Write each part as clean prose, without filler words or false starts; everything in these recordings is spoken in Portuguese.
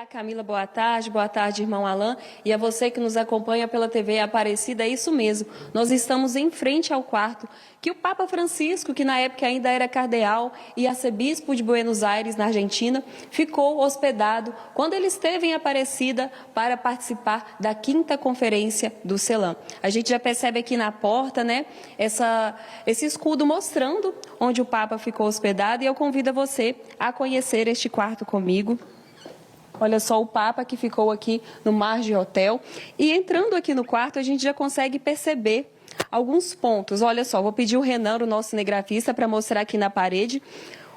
Olá, Camila, boa tarde, irmão Alain, e a você que nos acompanha pela TV Aparecida, é isso mesmo, nós estamos em frente ao quarto que o Papa Francisco, que na época ainda era cardeal e arcebispo de Buenos Aires, na Argentina, ficou hospedado quando ele esteve em Aparecida para participar da 5ª Conferência do CELAM. A gente já percebe aqui na porta, né, esse escudo mostrando onde o Papa ficou hospedado, e eu convido você a conhecer este quarto comigo. Olha só o Papa que ficou aqui no Margem Hotel. E entrando aqui no quarto, a gente já consegue perceber alguns pontos. Olha só, vou pedir o Renan, o nosso cinegrafista, para mostrar aqui na parede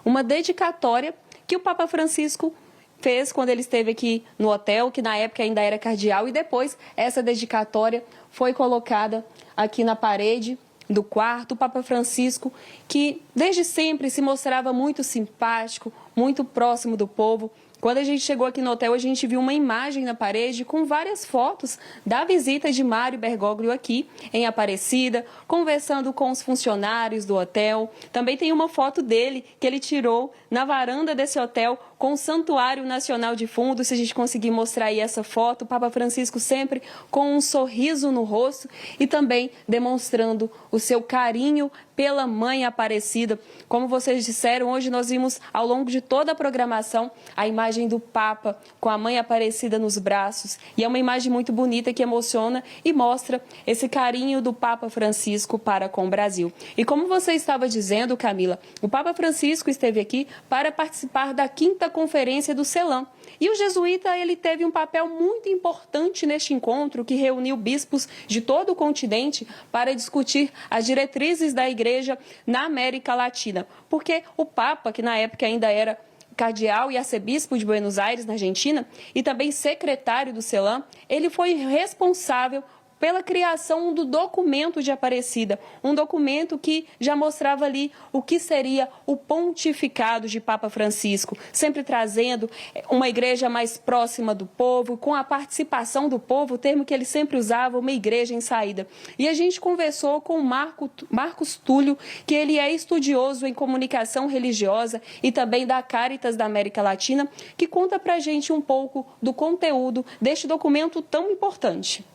uma dedicatória que o Papa Francisco fez quando ele esteve aqui no hotel, que na época ainda era cardeal, e depois essa dedicatória foi colocada aqui na parede do quarto. O Papa Francisco, que desde sempre se mostrava muito simpático, muito próximo do povo. Quando a gente chegou aqui no hotel, a gente viu uma imagem na parede com várias fotos da visita de Mário Bergoglio aqui em Aparecida, conversando com os funcionários do hotel. Também tem uma foto dele que ele tirou na varanda desse hotel com o Santuário Nacional de fundo. Se a gente conseguir mostrar aí essa foto, o Papa Francisco sempre com um sorriso no rosto e também demonstrando o seu carinho pela Mãe Aparecida. Como vocês disseram, hoje nós vimos ao longo de toda a programação a imagem do Papa com a Mãe Aparecida nos braços. E é uma imagem muito bonita que emociona e mostra esse carinho do Papa Francisco para com o Brasil. E como você estava dizendo, Camila, o Papa Francisco esteve aqui para participar da 5ª Conferência do CELAM. E o jesuíta, ele teve um papel muito importante neste encontro, que reuniu bispos de todo o continente para discutir as diretrizes da Igreja na América Latina. Porque o Papa, que na época ainda era cardeal e arcebispo de Buenos Aires, na Argentina, e também secretário do CELAM, ele foi responsável pela criação do documento de Aparecida, um documento que já mostrava ali o que seria o pontificado de Papa Francisco, sempre trazendo uma igreja mais próxima do povo, com a participação do povo, o termo que ele sempre usava, uma igreja em saída. E a gente conversou com o Marcos Túlio, que ele é estudioso em comunicação religiosa e também da Caritas da América Latina, que conta pra gente um pouco do conteúdo deste documento tão importante.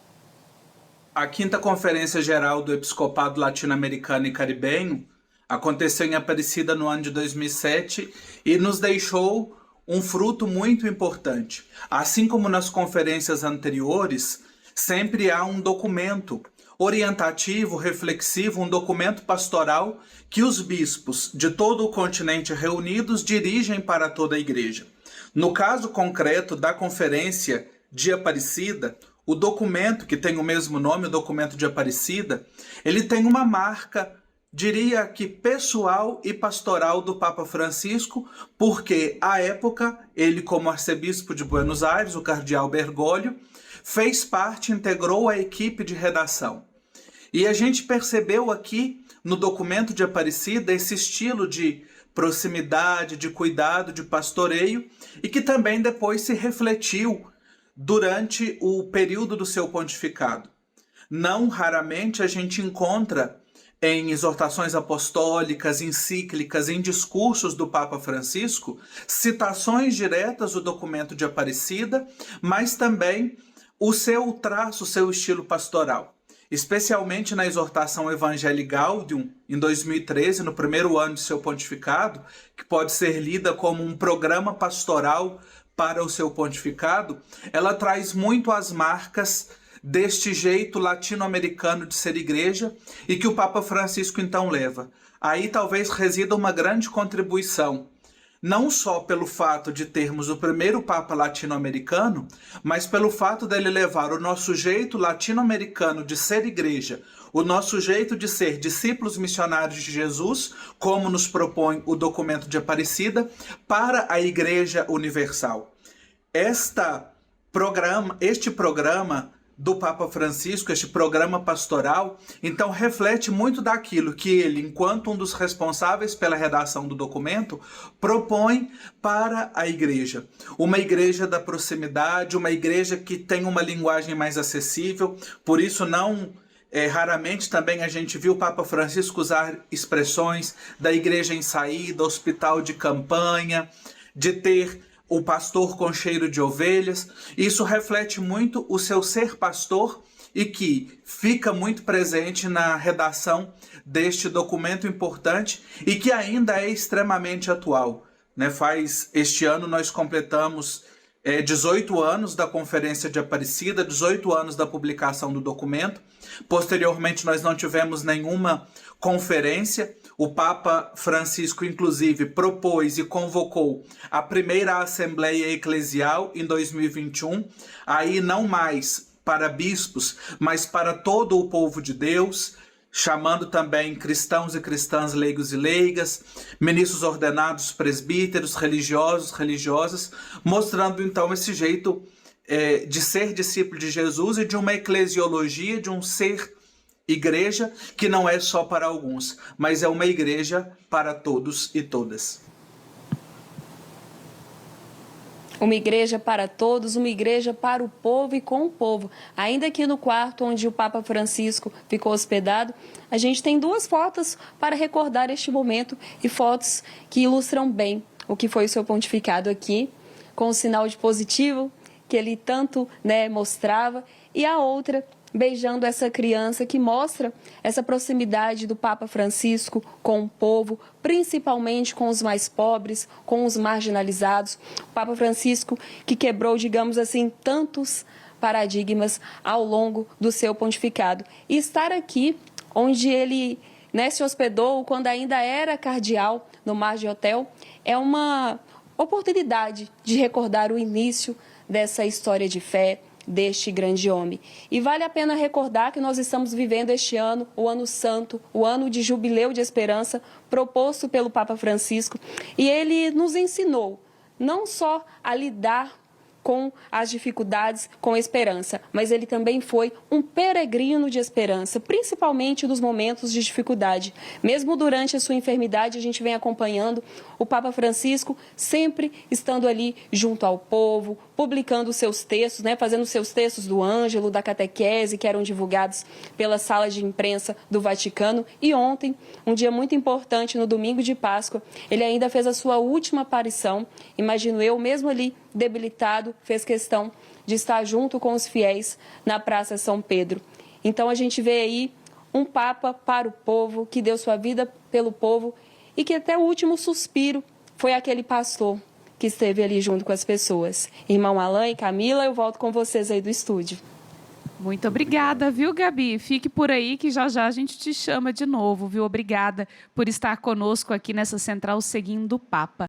A 5ª Conferência Geral do Episcopado Latino-Americano e Caribenho aconteceu em Aparecida no ano de 2007 e nos deixou um fruto muito importante. Assim como nas conferências anteriores, sempre há um documento orientativo, reflexivo, um documento pastoral que os bispos de todo o continente reunidos dirigem para toda a igreja. No caso concreto da Conferência de Aparecida, o documento, que tem o mesmo nome, o documento de Aparecida, ele tem uma marca, diria que pessoal e pastoral do Papa Francisco, porque, à época, ele, como arcebispo de Buenos Aires, o cardeal Bergoglio, fez parte, integrou a equipe de redação. E a gente percebeu aqui, no documento de Aparecida, esse estilo de proximidade, de cuidado, de pastoreio, e que também depois se refletiu durante o período do seu pontificado. Não raramente a gente encontra em exortações apostólicas, encíclicas, em discursos do Papa Francisco, citações diretas do documento de Aparecida, mas também o seu traço, o seu estilo pastoral. Especialmente na exortação Evangelii Gaudium, em 2013, no primeiro ano de seu pontificado, que pode ser lida como um programa pastoral para o seu pontificado, ela traz muito as marcas deste jeito latino-americano de ser igreja e que o Papa Francisco então leva. Aí talvez resida uma grande contribuição, não só pelo fato de termos o primeiro Papa latino-americano, mas pelo fato dele levar o nosso jeito latino-americano de ser igreja, o nosso jeito de ser discípulos missionários de Jesus, como nos propõe o documento de Aparecida, para a Igreja Universal. Este programa do Papa Francisco, este programa pastoral, então reflete muito daquilo que ele, enquanto um dos responsáveis pela redação do documento, propõe para a igreja. Uma igreja da proximidade, uma igreja que tem uma linguagem mais acessível, por isso raramente também a gente viu o Papa Francisco usar expressões da igreja em saída, hospital de campanha, de ter o pastor com cheiro de ovelhas. Isso reflete muito o seu ser pastor e que fica muito presente na redação deste documento importante e que ainda é extremamente atual, né? Este ano nós completamos 18 anos da Conferência de Aparecida, 18 anos da publicação do documento. Posteriormente, nós não tivemos nenhuma conferência. O Papa Francisco, inclusive, propôs e convocou a primeira Assembleia Eclesial em 2021, aí não mais para bispos, mas para todo o povo de Deus, chamando também cristãos e cristãs, leigos e leigas, ministros ordenados, presbíteros, religiosos, religiosas, mostrando então esse jeito de ser discípulo de Jesus e de uma eclesiologia, de um ser igreja que não é só para alguns, mas é uma igreja para todos e todas. Uma igreja para todos, uma igreja para o povo e com o povo. Ainda aqui no quarto onde o Papa Francisco ficou hospedado, a gente tem duas fotos para recordar este momento e fotos que ilustram bem o que foi o seu pontificado aqui, com o sinal de positivo que ele tanto mostrava, e a outra beijando essa criança, que mostra essa proximidade do Papa Francisco com o povo, principalmente com os mais pobres, com os marginalizados. O Papa Francisco que quebrou, digamos assim, tantos paradigmas ao longo do seu pontificado. E estar aqui, onde ele se hospedou, quando ainda era cardeal, no Margem Hotel, é uma oportunidade de recordar o início dessa história de fé, deste grande homem. E vale a pena recordar que nós estamos vivendo este ano, o Ano Santo, o ano de jubileu de esperança, proposto pelo Papa Francisco, e ele nos ensinou não só a lidar com as dificuldades, com a esperança, mas ele também foi um peregrino de esperança, principalmente nos momentos de dificuldade. Mesmo durante a sua enfermidade, a gente vem acompanhando o Papa Francisco sempre estando ali junto ao povo, publicando seus textos, fazendo seus textos do Ângelo, da catequese, que eram divulgados pela sala de imprensa do Vaticano. E ontem, um dia muito importante, no domingo de Páscoa, ele ainda fez a sua última aparição. Imagino eu, mesmo ali debilitado, fez questão de estar junto com os fiéis na Praça São Pedro. Então a gente vê aí um Papa para o povo, que deu sua vida pelo povo e que até o último suspiro foi aquele pastor que esteve ali junto com as pessoas. Irmão Alain e Camila, eu volto com vocês aí do estúdio. Muito obrigada, viu, Gabi? Fique por aí que já já a gente te chama de novo, viu? Obrigada por estar conosco aqui nessa central Seguindo o Papa.